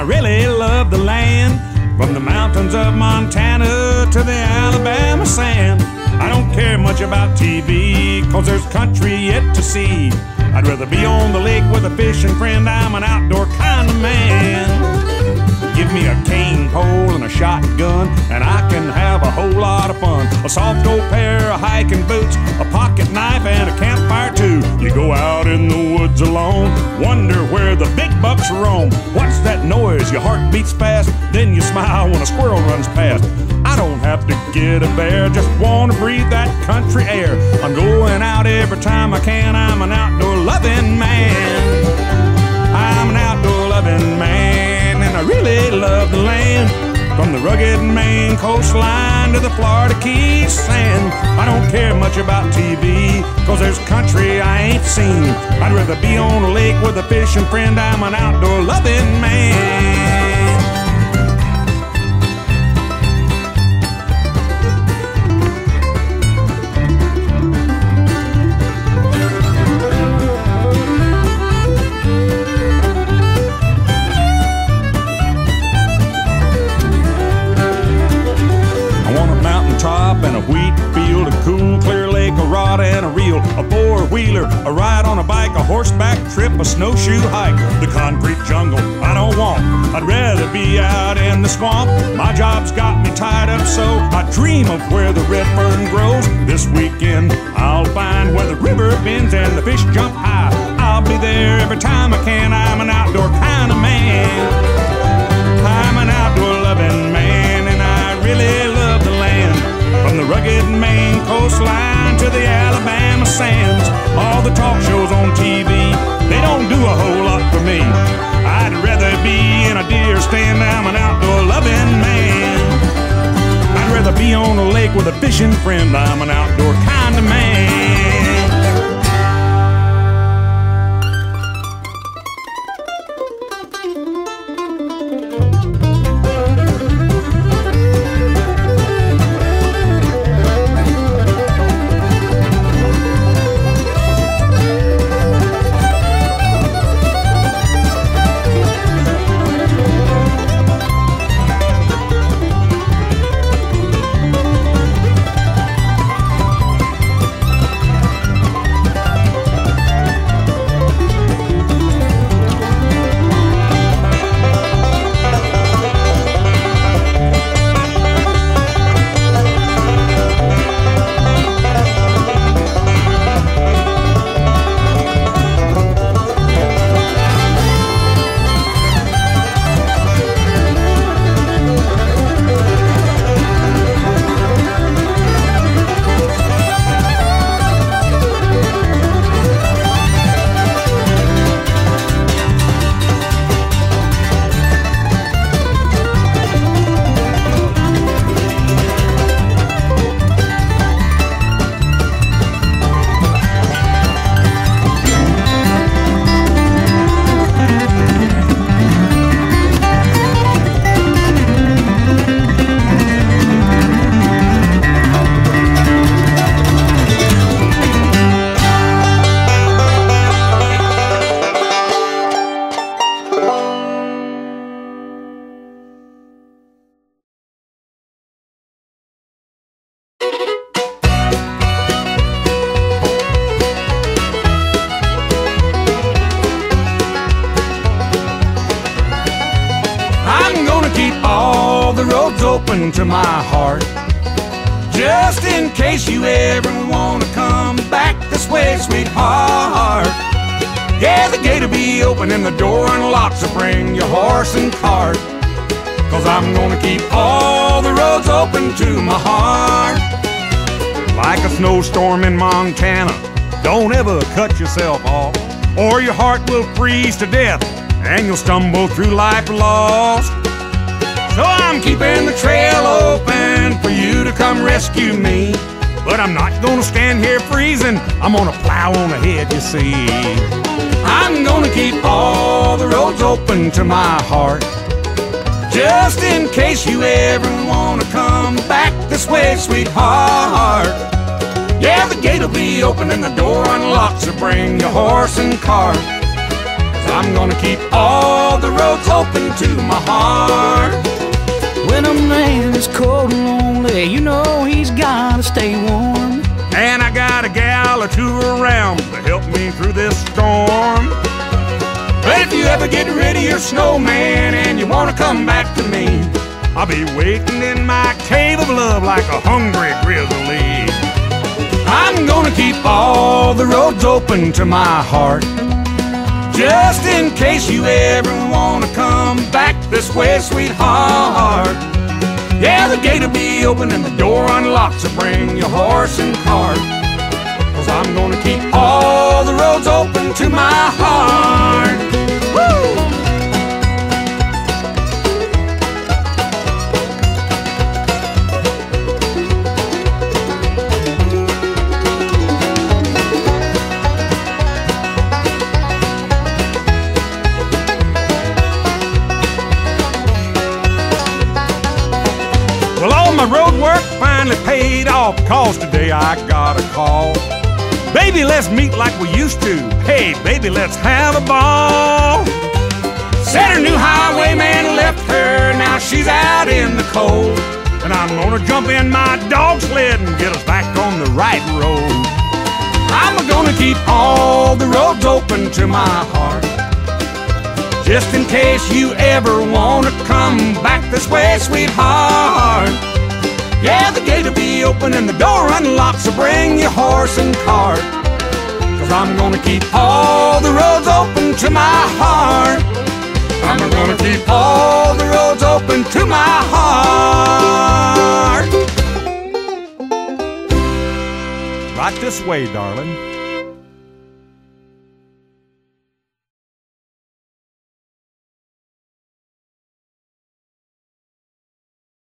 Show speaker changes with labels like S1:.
S1: I really love the land. From the mountains of Montana to the Alabama sand. I don't care much about TV, 'cause there's country yet to see. I'd rather be on the lake with a fishing friend. I'm an outdoor kind of man. Give me a cane pole and a shotgun, and I can have a whole lot of fun. A soft old pair of hiking boots, a pocket knife, and a campfire too. You go out in the woods alone, wonder where the big bucks roam. What's that noise? Your heart beats fast, then you smile when a squirrel runs past. I don't have to get a bear, just want to breathe that country air. I'm going out every time I can. I'm an outdoor loving man. I'm an outdoor loving man, and I really love the land. From the rugged Maine coastline to the Florida Keys sand. I don't care much about TV, 'cause there's country I ain't seen. I'd rather be on a lake with a fishing friend. I'm an outdoor loving man. And a wheat field, a cool clear lake, a rod and a reel, a four-wheeler, a ride on a bike, a horseback trip, a snowshoe hike. The concrete jungle I don't want, I'd rather be out in the swamp. My job's got me tied up, so I dream of where the red fern grows. This weekend I'll find where the river bends and the fish jump high. I'll be there every time I can. I'm an outdoor kind of man. I'm an outdoor loving man, and I really love the land. From the rugged Maine coastline to the Alabama sands. All the talk shows on TV, they don't do a whole lot for me. I'd rather be in a deer stand. I'm an outdoor loving man. I'd rather be on a lake with a fishing friend. I'm an outdoor kind of man. Open to my heart, just in case you ever wanna come back this way, sweetheart. Yeah, the gate'll be open and the door unlocked, so bring your horse and cart, 'cause I'm gonna keep all the roads open to my heart. Like a snowstorm in Montana, don't ever cut yourself off, or your heart will freeze to death and you'll stumble through life lost. So I'm keeping the trail open for you to come rescue me. But I'm not gonna stand here freezing, I'm gonna plow on ahead, you see. I'm gonna keep all the roads open to my heart, just in case you ever wanna come back this way, sweetheart. Yeah, the gate'll be open and the door unlocked, so bring your horse and cart, 'cause I'm gonna keep all the roads open to my heart.
S2: When a man is cold and lonely, you know he's gotta stay warm.
S1: And I got a gal or two around to help me through this storm. But if you ever get rid of your snowman and you wanna come back to me, I'll be waiting in my cave of love like a hungry grizzly. I'm gonna keep all the roads open to my heart, just in case you ever wanna come back this way, sweetheart. Yeah, the gate'll be open and the door unlocked, so bring your horse and cart, 'cause I'm gonna keep all the roads open to my heart. Woo! Well, all my road work finally paid off, 'cause today I got a call. Baby, let's meet like we used to. Hey, baby, let's have a ball. Said her new highwayman left her, now she's out in the cold. And I'm gonna jump in my dog sled and get us back on the right road. I'm gonna keep all the roads open to my heart, just in case you ever wanna come back this way, sweetheart. Yeah, the gate'll be open and the door unlocked, so bring your horse and cart, 'cause I'm gonna keep all the roads open to my heart. I'm gonna keep all the roads open to my heart. Right this way, darling.